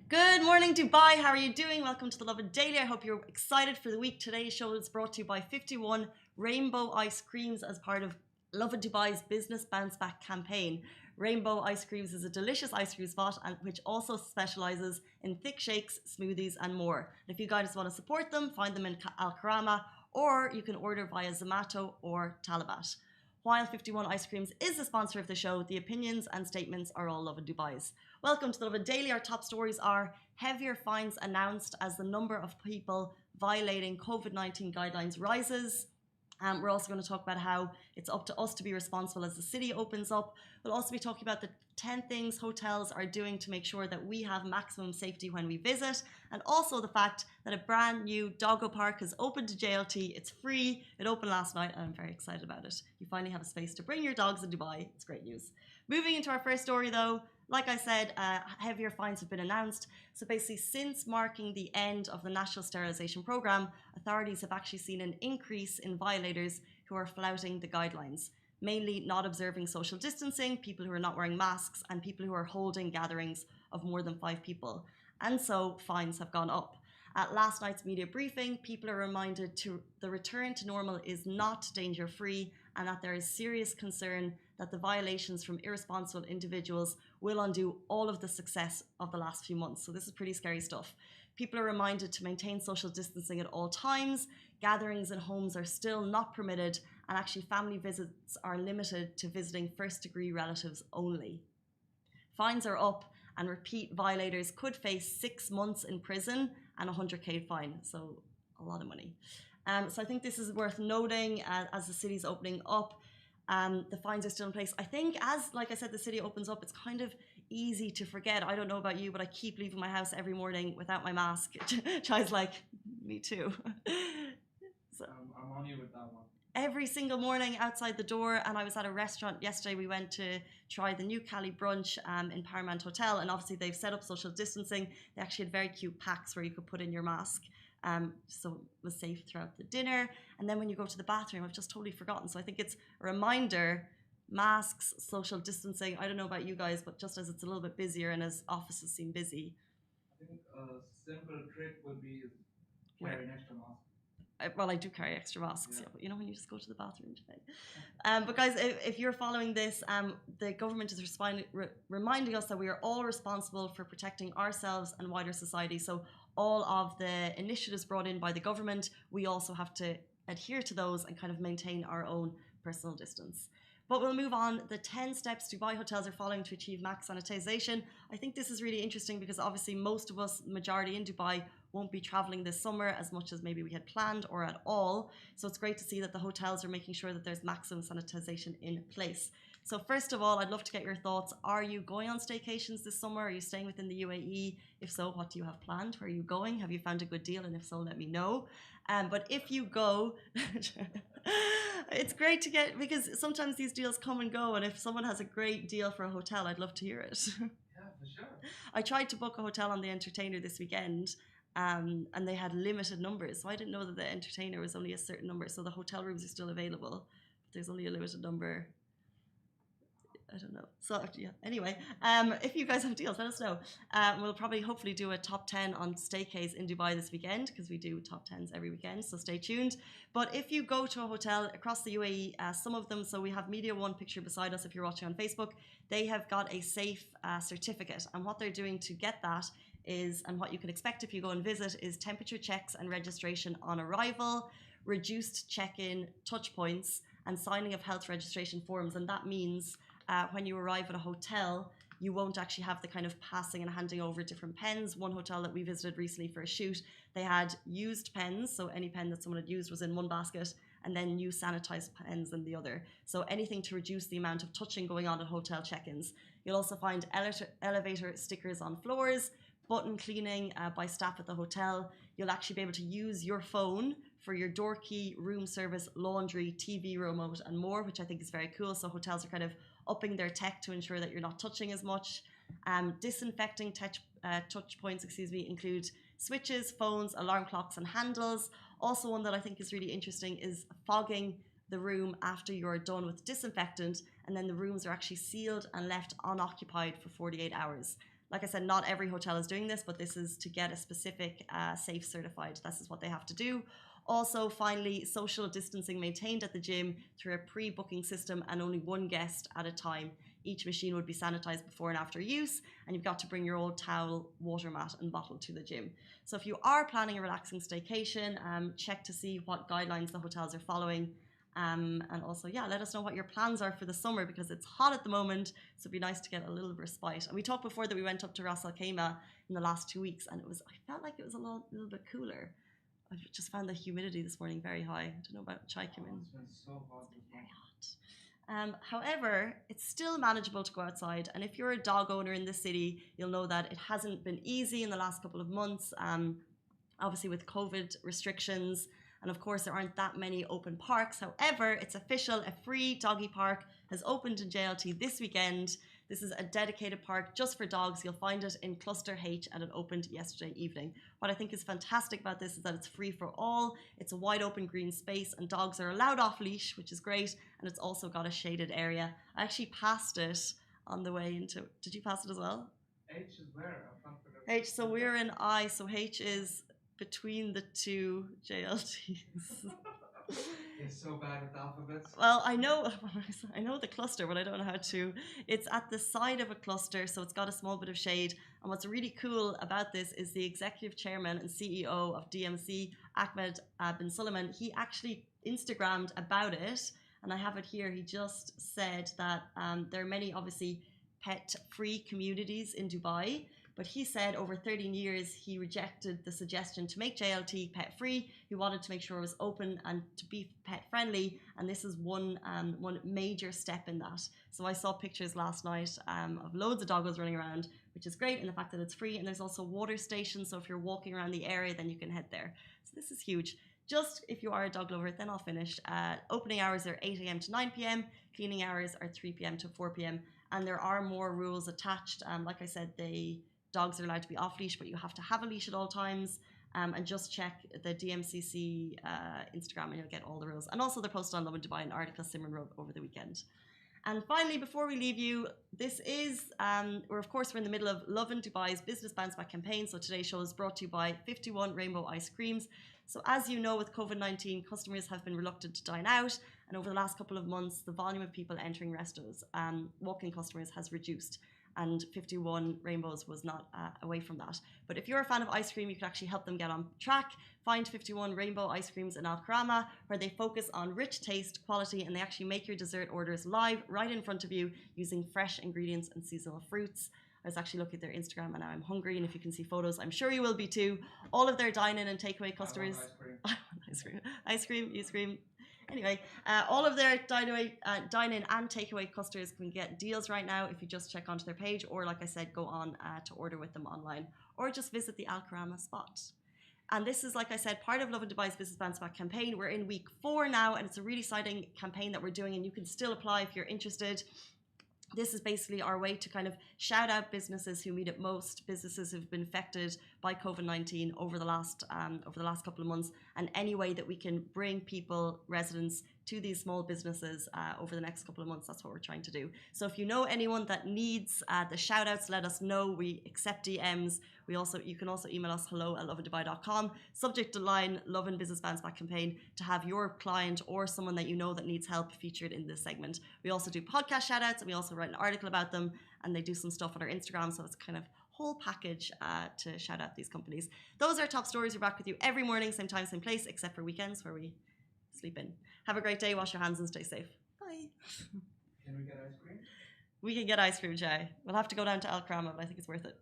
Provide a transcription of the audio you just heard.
Good morning, Dubai. How are you doing? Welcome to the Lovin Daily. I hope you're excited for the week. Today's show is brought to you by 51 Rainbow Ice Creams as part of Lovin Dubai's Business Bounce Back campaign. Rainbow Ice Creams is a delicious ice cream spot which also specialises in thick shakes, smoothies and more. And if you guys want to support them, find them in Al Karama or you can order via Zomato or Talabat. While 51 Ice Creams is the sponsor of the show, the opinions and statements are all Lovin Dubai's. Welcome to the Lovin Daily. Our top stories are heavier fines announced as the number of people violating COVID-19 guidelines rises. We're also going to talk about how it's up to us to be responsible as the city opens up. We'll also be talking about the 10 things hotels are doing to make sure that we have maximum safety when we visit, and also the fact that a brand new doggo park has opened to JLT. It's free. It opened last night and I'm very excited about it. You finally have a space to bring your dogs in Dubai. It's great news. Moving into our first story though, like I said, heavier fines have been announced. So basically, since marking the end of the national sterilisation programme, authorities have actually seen an increase in violators who are flouting the guidelines, mainly not observing social distancing, people who are not wearing masks, and people who are holding gatherings of more than 5 people. And so fines have gone up. At last night's media briefing, people are reminded to the return to normal is not danger-free and that there is serious concern that the violations from irresponsible individuals will undo all of the success of the last few months. So this is pretty scary stuff. People are reminded to maintain social distancing at all times. Gatherings in homes are still not permitted, and actually family visits are limited to visiting first-degree relatives only. Fines are up, and repeat violators could face 6 months in prison and a 100k fine, so a lot of money. So I think this is worth noting as the city's opening up. The fines are still in place. I think like I said, the city opens up, it's kind of easy to forget. I don't know about you, but I keep leaving my house every morning without my mask. Chai's like, me too. So, I'm on you with that one. Every single morning outside the door, and I was at a restaurant yesterday. We went to try the new Cali brunch in Paramount Hotel, and obviously they've set up social distancing. They actually had very cute packs where you could put in your mask, so it was safe throughout the dinner. And then when you go to the bathroom, I've just totally forgotten. So I think it's a reminder: masks, social distancing. I don't know about you guys, but just as it's a little bit busier and as offices seem busy. I think a simple trick would be carry an extra mask. Well, I do carry extra masks, Yeah. but you know when you just go to the bathroom today. But guys, if you're following this, the government is reminding us that we are all responsible for protecting ourselves and wider society. So all of the initiatives brought in by the government, we also have to adhere to those and kind of maintain our own personal distance. But we'll move on. The 10 steps Dubai hotels are following to achieve max sanitization. I think this is really interesting because obviously most of us, majority in Dubai, won't be traveling this summer as much as maybe we had planned or at all. So it's great to see that the hotels are making sure that there's maximum sanitization in place. So first of all, I'd love to get your thoughts. Are you going on staycations this summer? Are you staying within the UAE? If so, what do you have planned? Where are you going? Have you found a good deal? And if so, let me know. But if you go, it's great to get, because sometimes these deals come and go. And if someone has a great deal for a hotel, I'd love to hear it. Yeah, for sure. I tried to book a hotel on the Entertainer this weekend. And they had limited numbers. So I didn't know that the Entertainer was only a certain number. So the hotel rooms are still available, but there's only a limited number. I don't know. So yeah, anyway, if you guys have deals, let us know. We'll probably hopefully do a top 10 on staycays in Dubai this weekend, because we do top 10s every weekend, so stay tuned. But if you go to a hotel across the UAE, some of them, so we have Media One picture beside us if you're watching on Facebook, they have got a safe certificate, and what they're doing to get that is, and what you can expect if you go and visit, is temperature checks and registration on arrival, reduced check-in touch points, and signing of health registration forms. And that means when you arrive at a hotel, you won't actually have the kind of passing and handing over different pens. One hotel that we visited recently for a shoot, they had used pens, so any pen that someone had used was in one basket, and then new sanitized pens in the other. So anything to reduce the amount of touching going on at hotel check-ins. You'll also find elevator stickers on floors, button cleaning by staff at the hotel. You'll actually be able to use your phone for your door key, room service, laundry, TV remote, and more, which I think is very cool. So hotels are kind of upping their tech to ensure that you're not touching as much. Disinfecting touch points, include switches, phones, alarm clocks, and handles. Also, one that I think is really interesting is fogging the room after you're done with disinfectant, and then the rooms are actually sealed and left unoccupied for 48 hours. Like I said, not every hotel is doing this, but this is to get a specific safe certified. This is what they have to do. Also, finally, social distancing maintained at the gym through a pre-booking system and only one guest at a time. Each machine would be sanitized before and after use, and you've got to bring your old towel, water mat and bottle to the gym. So if you are planning a relaxing staycation, check to see what guidelines the hotels are following. And also, let us know what your plans are for the summer, because it's hot at the moment, so it'd be nice to get a little respite. And we talked before that we went up to Ras Al Khaimah in the last 2 weeks, and I felt like it was a little bit cooler. I just found the humidity this morning very high. I don't know about Chai came in. It's been so hot. Very hot. However, it's still manageable to go outside. And if you're a dog owner in the city, you'll know that it hasn't been easy in the last couple of months. Obviously with COVID restrictions. And of course, there aren't that many open parks. However, it's official. A free doggy park has opened in JLT this weekend. This is a dedicated park just for dogs. You'll find it in Cluster H, and it opened yesterday evening. What I think is fantastic about this is that it's free for all. It's a wide open green space, and dogs are allowed off leash, which is great. And it's also got a shaded area. I actually passed it on the way into. Did you pass it as well? H is where? H. So we're in I. So H is between the two JLTs. It's so bad with alphabets. Well, I know the cluster, but I don't know how to. It's at the side of a cluster, so it's got a small bit of shade. And what's really cool about this is the executive chairman and CEO of DMC, Ahmed bin Suleiman, he actually Instagrammed about it, and I have it here. He just said that there are many, obviously, pet-free communities in Dubai. But he said over 13 years, he rejected the suggestion to make JLT pet-free. He wanted to make sure it was open and to be pet-friendly. And this is one major step in that. So I saw pictures last night of loads of doggos running around, which is great. And the fact that it's free. And there's also water stations. So if you're walking around the area, then you can head there. So this is huge. Just if you are a dog lover, then I'll finish. Opening hours are 8 a.m. to 9 p.m. Cleaning hours are 3 p.m. to 4 p.m. And there are more rules attached. Like I said, dogs are allowed to be off leash, but you have to have a leash at all times. And just check the DMCC Instagram and you'll get all the rules. And also they're posted on Lovin Dubai, an article Simran wrote over the weekend. And finally, before we leave you, this is, we're in the middle of Lovin Dubai's Business Bounce Back campaign. So today's show is brought to you by 51 Rainbow Ice Creams. So as you know, with COVID-19, customers have been reluctant to dine out. And over the last couple of months, the volume of people entering restos, walk-in customers has reduced. And 51 Rainbows was not away from that. But if you're a fan of ice cream, you can actually help them get on track. Find 51 Rainbow Ice Creams in Al Karama, where they focus on rich taste, quality, and they actually make your dessert orders live right in front of you using fresh ingredients and seasonal fruits. I was actually looking at their Instagram and now I'm hungry, and if you can see photos, I'm sure you will be too. All of their dine-in and takeaway customers. I want ice cream. Ice cream, you scream. Anyway, all of their dine-in and takeaway customers can get deals right now if you just check onto their page, or like I said, go on to order with them online, or just visit the Al Karama spot. And this is, like I said, part of Lovin Dubai's Business Bounce Back campaign. We're in week 4 now, and it's a really exciting campaign that we're doing, and you can still apply if you're interested. This is basically our way to kind of shout out businesses who need it most, businesses who've been affected by COVID-19 over the last couple of months, and any way that we can bring people, residents, to these small businesses over the next couple of months. That's what we're trying to do. So if you know anyone that needs the shout outs, let us know. We accept DMs. You can also email us hello@lovindubai.com. Subject line Lovin Business Bounce Back campaign to have your client or someone that you know that needs help featured in this segment. We also do podcast shout outs, and we also write an article about them, and they do some stuff on our Instagram. So it's kind of whole package to shout out these companies. Those are top stories. We're back with you every morning, same time, same place, except for weekends where we sleep in. Have a great day, wash your hands and stay safe. Bye. Can we get ice cream? We can get ice cream, Jay. We'll have to go down to Al Karama, but I think it's worth it.